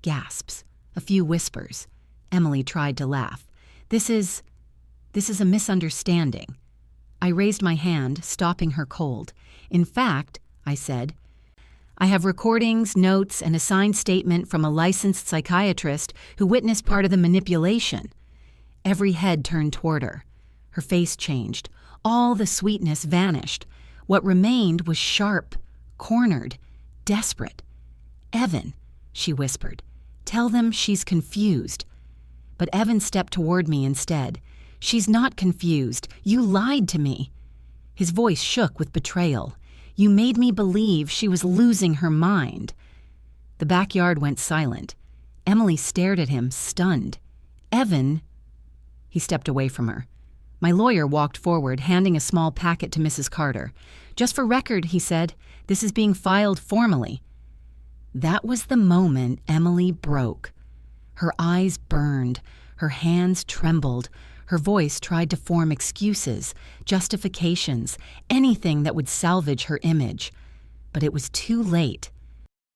Gasps. A few whispers. Emily tried to laugh. This is a misunderstanding." I raised my hand, stopping her cold. "In fact," I said, "I have recordings, notes, and a signed statement from a licensed psychiatrist who witnessed part of the manipulation." Every head turned toward her. Her face changed. All the sweetness vanished. What remained was sharp, cornered, desperate. "Evan," she whispered, "tell them she's confused." But Evan stepped toward me instead. "She's not confused. You lied to me." His voice shook with betrayal. "You made me believe she was losing her mind." The backyard went silent. Emily stared at him, stunned. "Evan—" He stepped away from her. My lawyer walked forward, handing a small packet to Mrs. Carter. "Just for record," he said, "this is being filed formally." That was the moment Emily broke. Her eyes burned, her hands trembled, her voice tried to form excuses, justifications, anything that would salvage her image. But it was too late.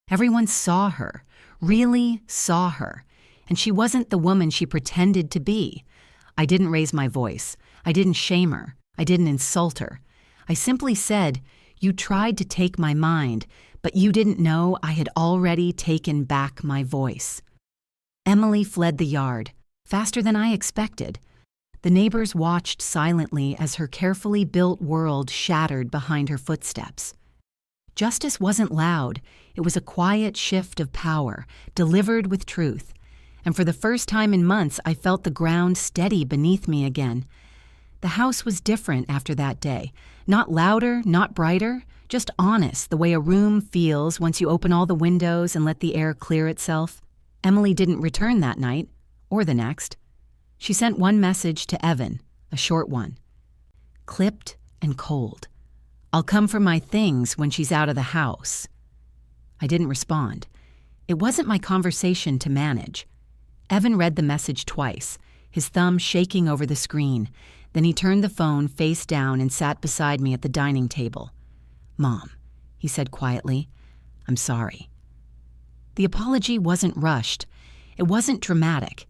Everyone saw her, really saw her, and she wasn't the woman she pretended to be. I didn't raise my voice. I didn't shame her. I didn't insult her. I simply said, "You tried to take my mind, but you didn't know I had already taken back my voice." Emily fled the yard, faster than I expected. The neighbors watched silently as her carefully built world shattered behind her footsteps. Justice wasn't loud. It was a quiet shift of power, delivered with truth. And for the first time in months, I felt the ground steady beneath me again. The house was different after that day. Not louder, not brighter, just honest, the way a room feels once you open all the windows and let the air clear itself. Emily didn't return that night, or the next. She sent one message to Evan, a short one. Clipped and cold. I'll come for my things when she's out of the house. I didn't respond. It wasn't my conversation to manage. Evan read the message twice, his thumb shaking over the screen. Then he turned the phone face down and sat beside me at the dining table. "Mom," he said quietly, "I'm sorry." The apology wasn't rushed. It wasn't dramatic.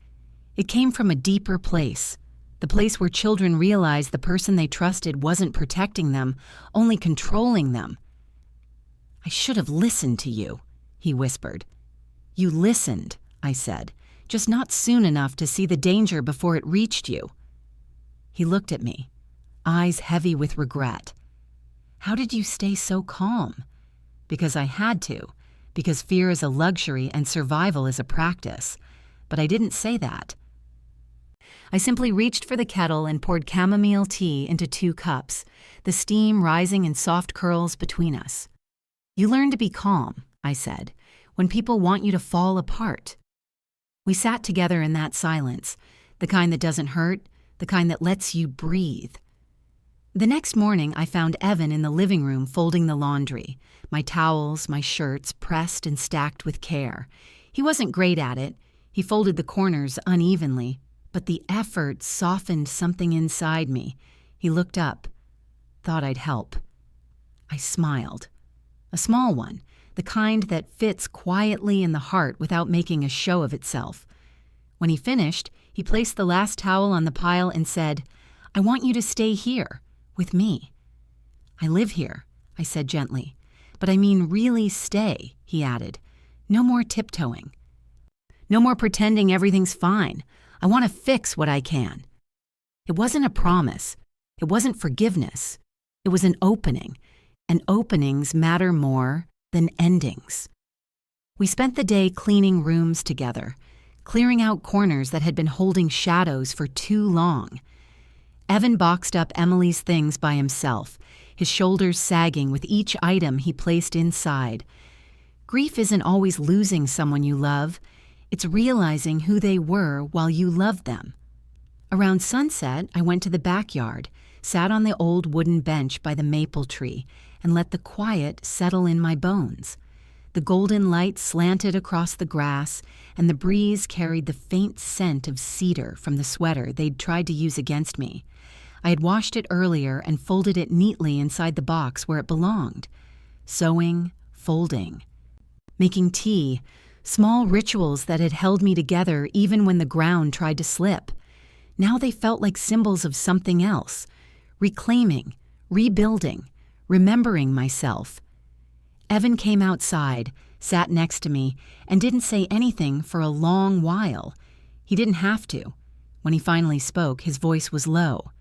It came from a deeper place, the place where children realize the person they trusted wasn't protecting them, only controlling them. "I should have listened to you," he whispered. "You listened," I said, "just not soon enough to see the danger before it reached you." He looked at me, eyes heavy with regret. "How did you stay so calm?" "Because I had to, because fear is a luxury and survival is a practice." But I didn't say that. I simply reached for the kettle and poured chamomile tea into 2 cups, the steam rising in soft curls between us. "You learn to be calm," I said, "when people want you to fall apart." We sat together in that silence, the kind that doesn't hurt, the kind that lets you breathe. The next morning, I found Evan in the living room folding the laundry, my towels, my shirts pressed and stacked with care. He wasn't great at it. He folded the corners unevenly, but the effort softened something inside me. He looked up, thought I'd help. I smiled. A small one, the kind that fits quietly in the heart without making a show of itself. When he finished, he placed the last towel on the pile and said, "I want you to stay here, with me." "I live here," I said gently. "But I mean really stay," he added. "No more tiptoeing. No more pretending everything's fine. I want to fix what I can." It wasn't a promise. It wasn't forgiveness. It was an opening, and openings matter more than endings. We spent the day cleaning rooms together, clearing out corners that had been holding shadows for too long. Evan boxed up Emily's things by himself, his shoulders sagging with each item he placed inside. Grief isn't always losing someone you love. It's realizing who they were while you loved them. Around sunset, I went to the backyard, sat on the old wooden bench by the maple tree, and let the quiet settle in my bones. The golden light slanted across the grass, and the breeze carried the faint scent of cedar from the sweater they'd tried to use against me. I had washed it earlier and folded it neatly inside the box where it belonged. Sewing, folding, making tea, small rituals that had held me together even when the ground tried to slip. Now they felt like symbols of something else, reclaiming, rebuilding, remembering myself. Evan came outside, sat next to me, and didn't say anything for a long while. He didn't have to. When he finally spoke, his voice was low.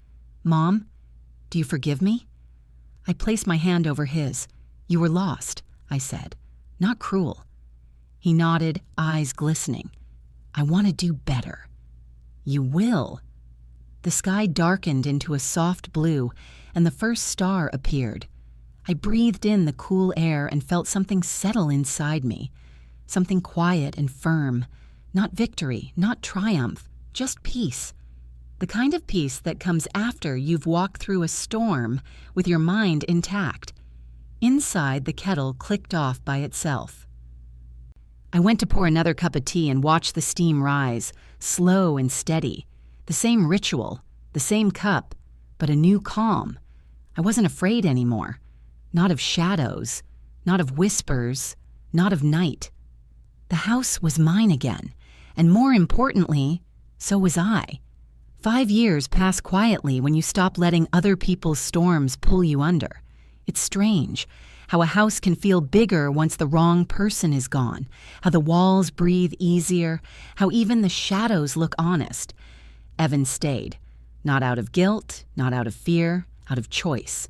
"Mom, do you forgive me?" I placed my hand over his. "You were lost," I said. "Not cruel." He nodded, eyes glistening. "I want to do better." "You will." The sky darkened into a soft blue, and the first star appeared. I breathed in the cool air and felt something settle inside me. Something quiet and firm. Not victory, not triumph, just peace. The kind of peace that comes after you've walked through a storm with your mind intact. Inside, the kettle clicked off by itself. I went to pour another cup of tea and watched the steam rise, slow and steady. The same ritual, the same cup, but a new calm. I wasn't afraid anymore. Not of shadows, not of whispers, not of night. The house was mine again, and more importantly, so was I. 5 years pass quietly when you stop letting other people's storms pull you under. It's strange how a house can feel bigger once the wrong person is gone, how the walls breathe easier, how even the shadows look honest. Evan stayed, not out of guilt, not out of fear, out of choice.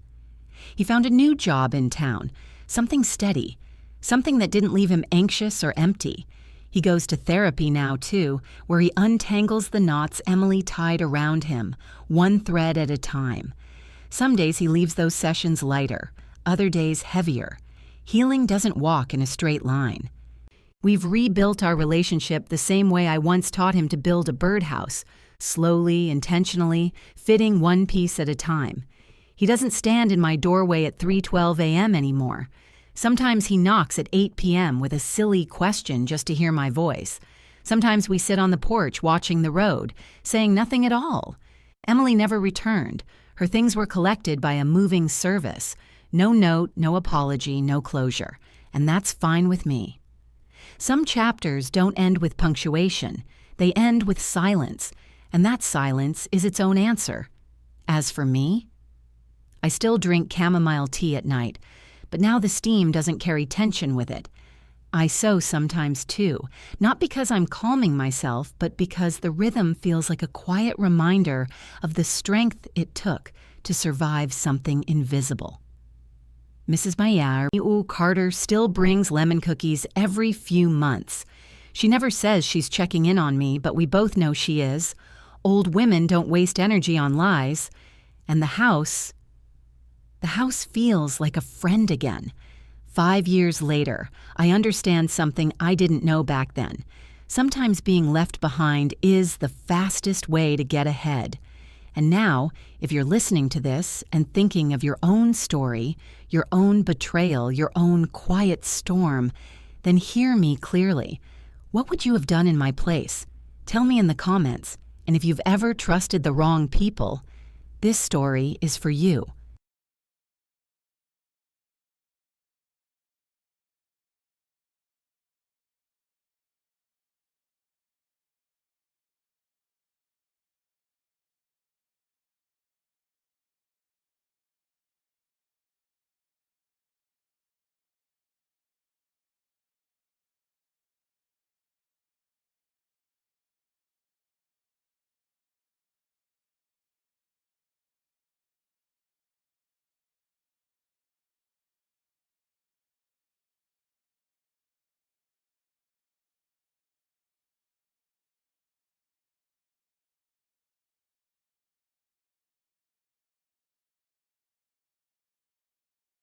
He found a new job in town, something steady, something that didn't leave him anxious or empty. He goes to therapy now, too, where he untangles the knots Emily tied around him, one thread at a time. Some days he leaves those sessions lighter, other days heavier. Healing doesn't walk in a straight line. We've rebuilt our relationship the same way I once taught him to build a birdhouse, slowly, intentionally, fitting one piece at a time. He doesn't stand in my doorway at 3:12 a.m. anymore. Sometimes he knocks at 8 p.m. with a silly question just to hear my voice. Sometimes we sit on the porch watching the road, saying nothing at all. Emily never returned. Her things were collected by a moving service. No note, no apology, no closure. And that's fine with me. Some chapters don't end with punctuation. They end with silence. And that silence is its own answer. As for me, I still drink chamomile tea at night, but now the steam doesn't carry tension with it. I sew sometimes too, not because I'm calming myself, but because the rhythm feels like a quiet reminder of the strength it took to survive something invisible. Mrs. Maillard, Carter still brings lemon cookies every few months. She never says she's checking in on me, but we both know she is. Old women don't waste energy on lies. And the house feels like a friend again. 5 years later, I understand something I didn't know back then. Sometimes being left behind is the fastest way to get ahead. And now, if you're listening to this and thinking of your own story, your own betrayal, your own quiet storm, then hear me clearly. What would you have done in my place? Tell me in the comments. And if you've ever trusted the wrong people, this story is for you.